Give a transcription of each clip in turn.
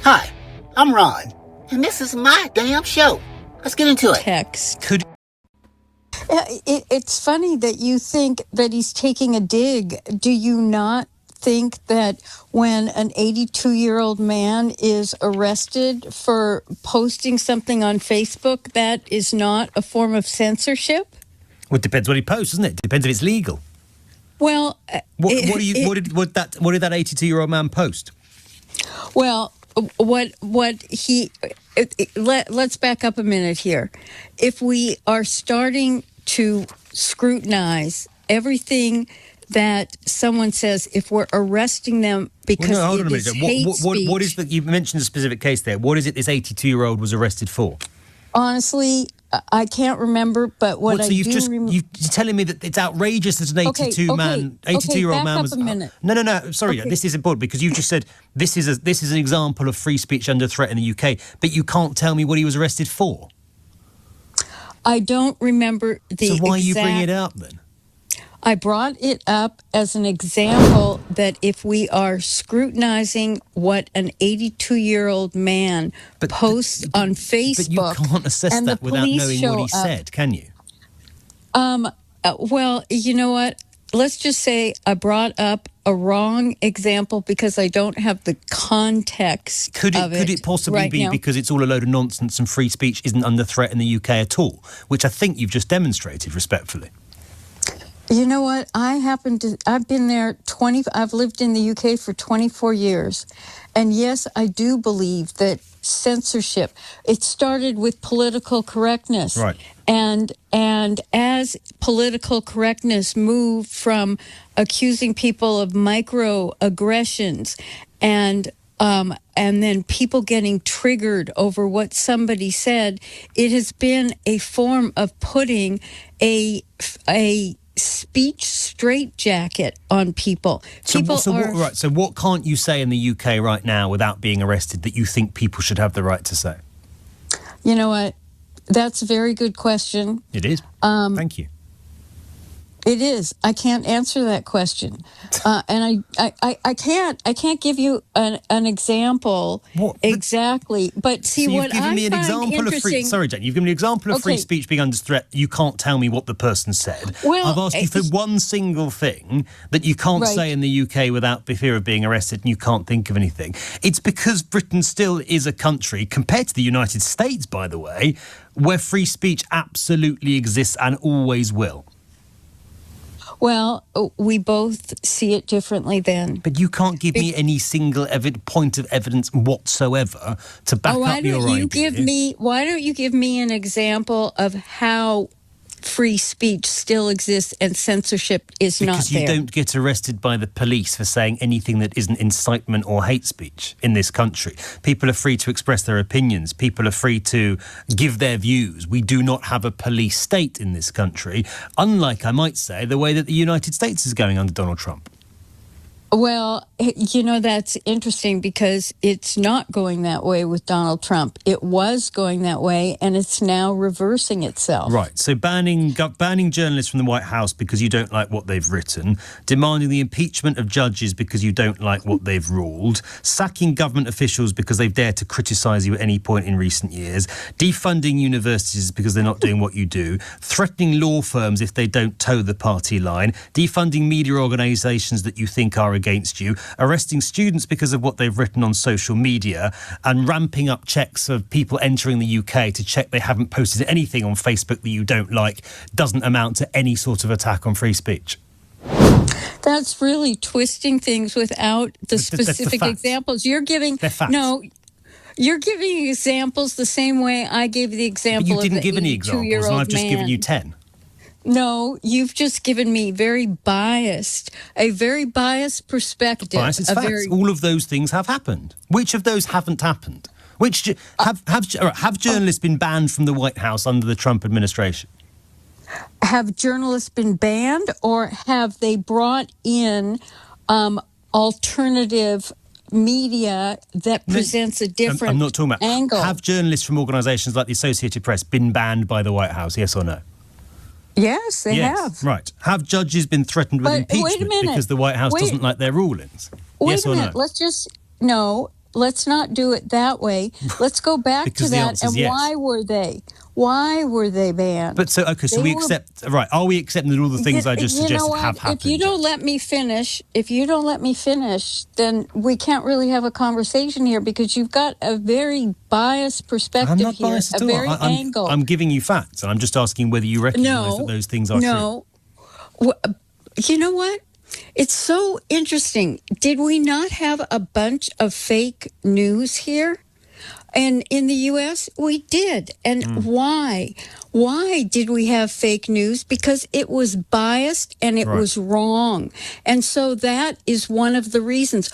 Hi, I'm Ron, and this is my damn show. Let's get into it. Text. It's funny that you think that he's taking a dig. Do you not think that when an 82-year-old man is arrested for posting something on Facebook, that is not a form of censorship? Well, it depends what he posts, doesn't it? Depends if it's legal. Well, what did that 82-year-old man post? Well, let's back up a minute here. If we are starting to scrutinize everything that someone says, if we're arresting them because hold on a it is minute. hate speech. What is you mentioned a specific case there. What is it this 82-year-old was arrested for? Honestly, I can't remember, but you're telling me that it's outrageous that an 82-year-old man was. Back up a minute. No. Sorry, this is important because you just said this is an example of free speech under threat in the UK, but you can't tell me what he was arrested for. I don't remember the So why are you bringing it up then? I brought it up as an example that if we are scrutinizing what an 82-year-old man posts on Facebook... But you can't assess that without knowing what he said, can you? Well, you know what? Let's just say I brought up a wrong example because I don't have the context Could it possibly be because it's all a load of nonsense and free speech isn't under threat in the UK at all, which I think you've just demonstrated respectfully? You know what? I've been there I've lived in the UK for 24 years. And yes, I do believe that censorship, it started with political correctness. Right. And as political correctness moved from accusing people of microaggressions and then people getting triggered over what somebody said, it has been a form of putting a speech straitjacket on people. So what can't you say in the UK right now without being arrested that you think people should have the right to say? You know what? That's a very good question. It is. Thank you. It is. I can't answer that question, and I can't give you an example exactly. But see, what I find interesting. Sorry, Jane. You've given me an example of free speech being under threat. You can't tell me what the person said. Well, I've asked you for one single thing that you can't say in the UK without the fear of being arrested, and you can't think of anything. It's because Britain still is a country, compared to the United States, by the way, where free speech absolutely exists and always will. Well, we both see it differently then. But you can't give me any single point of evidence whatsoever to back up your idea. Why don't you give me an example of how free speech still exists and censorship is not there? Because you don't get arrested by the police for saying anything that isn't incitement or hate speech in this country. People are free to express their opinions. People are free to give their views. We do not have a police state in this country, unlike, I might say, the way that the United States is going under Donald Trump. Well, you know, that's interesting because it's not going that way with Donald Trump. It was going that way, and it's now reversing itself. Right. So banning journalists from the White House because you don't like what they've written, demanding the impeachment of judges because you don't like what they've ruled, sacking government officials because they've dared to criticise you at any point in recent years, defunding universities because they're not doing what you do, threatening law firms if they don't toe the party line, defunding media organisations that you think are against you, arresting students because of what they've written on social media, and ramping up checks of people entering the UK to check they haven't posted anything on Facebook that you don't like, doesn't amount to any sort of attack on free speech. That's really twisting things without the specific examples. You're giving... You're giving examples the same way I gave the example of the 82-year-old man. But you didn't give any examples, and I've just given you 10. No, you've just given me a very biased perspective. Bias is facts. All of those things have happened. Which of those haven't happened? Have journalists been banned from the White House under the Trump administration? Have journalists been banned, or have they brought in alternative media that presents a different I'm not talking about angle? Have journalists from organisations like the Associated Press been banned by the White House, yes or no? Yes, they have. Right. Have judges been threatened with impeachment because the White House doesn't like their rulings? Yes or no? Let's just... No, let's not do it that way. Let's go back Because to the that. answer's And yes. why were they? Why were they banned? But so we accept, right? Are we accepting that all the things I just suggested have happened? If you don't let me finish, then we can't really have a conversation here because you've got a very biased perspective I'm not here, biased at a all. very angle. I'm giving you facts, and I'm just asking whether you recognise that those things are true. You know what? It's so interesting. Did we not have a bunch of fake news here? And in the U.S., we did. And why? Why did we have fake news? Because it was biased and it was wrong. And so that is one of the reasons.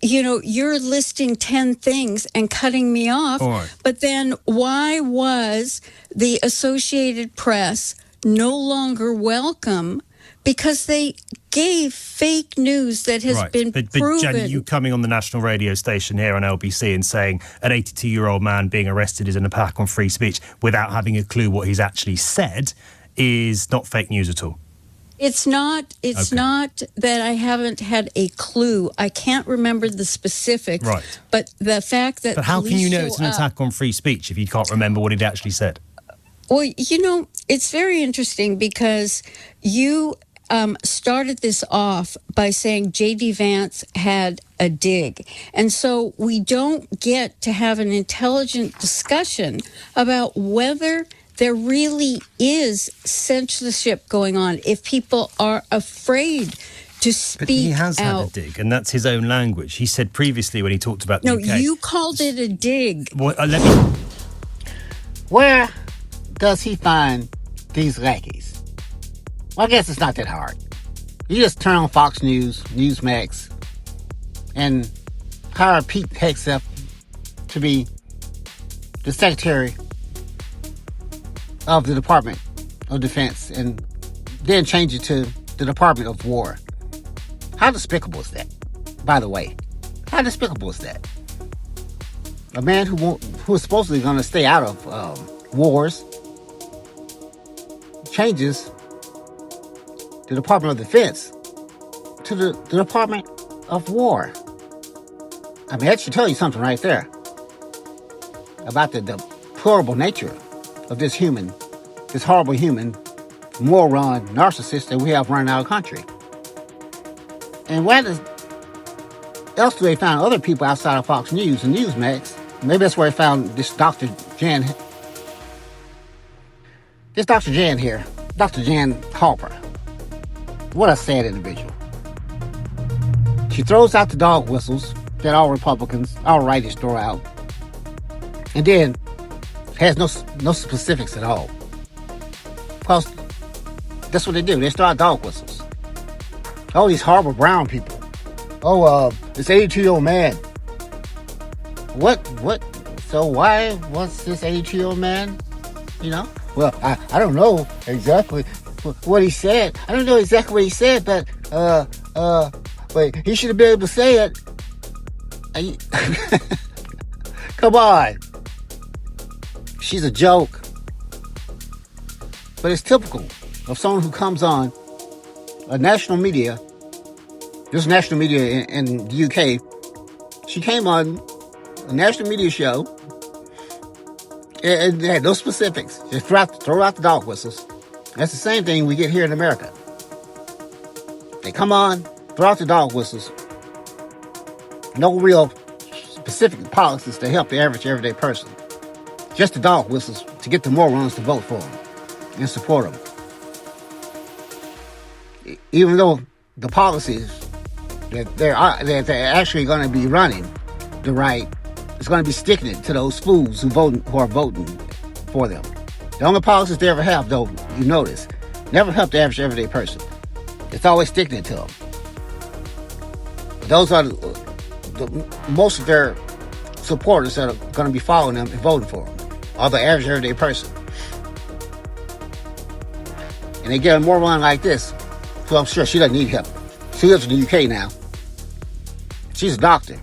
You know, you're listing 10 things and cutting me off. But then why was the Associated Press no longer welcome? Because they gave fake news that has been proven. But Jen, you coming on the national radio station here on LBC and saying an 82-year-old man being arrested is an attack on free speech without having a clue what he's actually said is not fake news at all. It's not. It's not that I haven't had a clue. I can't remember the specifics. Right. But the fact that. But how can you know it's an attack on free speech if you can't remember what he'd actually said? Well, you know, it's very interesting because you started this off by saying J.D. Vance had a dig. And so we don't get to have an intelligent discussion about whether there really is censorship going on, if people are afraid to speak out. But he has had a dig, and that's his own language. He said previously when he talked about the UK... No, you called it a dig. Well, let me... Where does he find these lackeys? Well, I guess it's not that hard. You just turn on Fox News, Newsmax, and hire Pete Hegseth to be the Secretary of the Department of Defense, and then change it to the Department of War. How despicable is that, by the way? How despicable is that? A man who is supposedly going to stay out of wars changes the Department of Defense to the Department of War. I mean, that should tell you something right there about the deplorable nature of this horrible human, moron, narcissist that we have running our country. And where else do they find other people outside of Fox News and Newsmax? Maybe that's where they found this Dr. Jan here, Dr. Jan Harper. What a sad individual. She throws out the dog whistles that all Republicans, all righties throw out, and then has no specifics at all. Because that's what they do. They throw out dog whistles. Oh, these horrible brown people. Oh, this 82-year-old man. What? So why was this 82-year-old man, Well, I don't know exactly what he said. I don't know exactly what he said, but he should have been able to say it. Come on. She's a joke. But it's typical of someone who comes on a national media. This national media in the UK. She came on a national media show and had no specifics. Just throw out the dog whistles. That's the same thing we get here in America. They come on, throw out the dog whistles. No real specific policies to help the average everyday person. Just the dog whistles to get the morons to vote for them and support them. Even though the policies that they're actually going to be running, the right, is going to be sticking it to those fools who are voting for them. The only policies they ever have, though, you notice, never help the average everyday person. It's always sticking it to them. Those are most of their supporters that are going to be following them and voting for them, are the average everyday person. And they get a moron like this, who I'm sure she doesn't need help. She lives in the UK now. She's a doctor.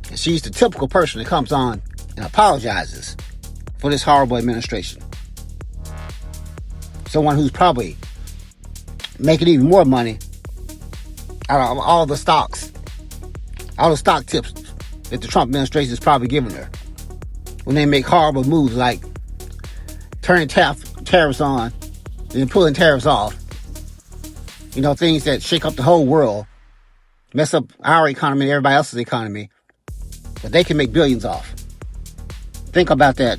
And she's the typical person that comes on and apologizes for this horrible administration. Someone who's probably making even more money out of all the stocks All the stock tips that the Trump administration is probably giving her when they make horrible moves like turning tariffs on and pulling tariffs off. You know, things that shake up the whole world, mess up our economy and everybody else's economy, but they can make billions off. Think about that.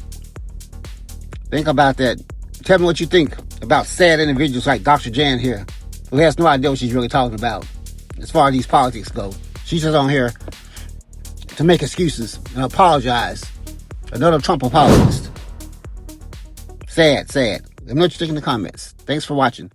Think about that. Tell me what you think about sad individuals like Dr. Jan here, who has no idea what she's really talking about as far as these politics go. She's just on here to make excuses and apologize. Another Trump apologist. Sad, sad. Let me know what you think in the comments. Thanks for watching.